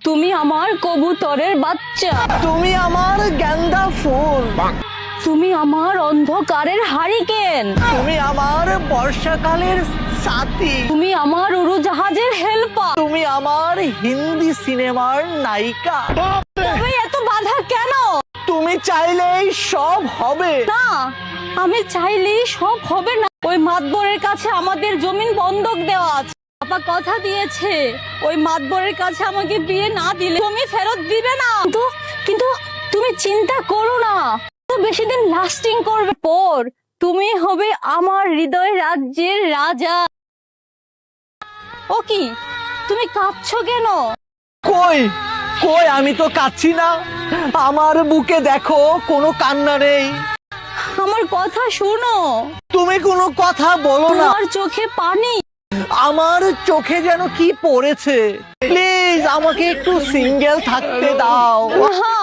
তুমি আমার কবুতরের বাচ্চা, তুমি আমার গেন্দা ফুল, তুমি আমার অন্ধকারের হারিকেন, তুমি আমার বর্ষাকালের সাথী, তুমি আমার উড়োজাহাজের হেল্পার। তুমি আমার হিন্দি সিনেমার নায়িকা। তবে এত বাধা কেন? তুমি চাইলেই সব হবে। না, আমি চাইলেই সব হবে না। ওই মাতবরের কাছে আমাদের জমিন বন্ধক দেওয়া আছে। বাবা কথা দিয়েছে ওই মাতবরের কাছে আমাকে বিয়ে না দিলে জমি ফেরত দিবে না। কিন্তু তুমি চিন্তা করো না, তো বেশি দিন লাস্টিং করবে। পর তুমি হবে আমার হৃদয় রাজ্যের রাজা। ও কি, তুমি কাঁদছো কেন? কই কই, আমি তো কাঁদছি না। আমার বুকে দেখো, কোনো কান্না নেই। আমার কথা শোনো, তুমি কোনো কথা বলো না। তোমার চোখে পানি। আমার চোখে যেন কি পড়েছে। প্লিজ আমাকে একটু সিঙ্গেল থাকতে দাও। না,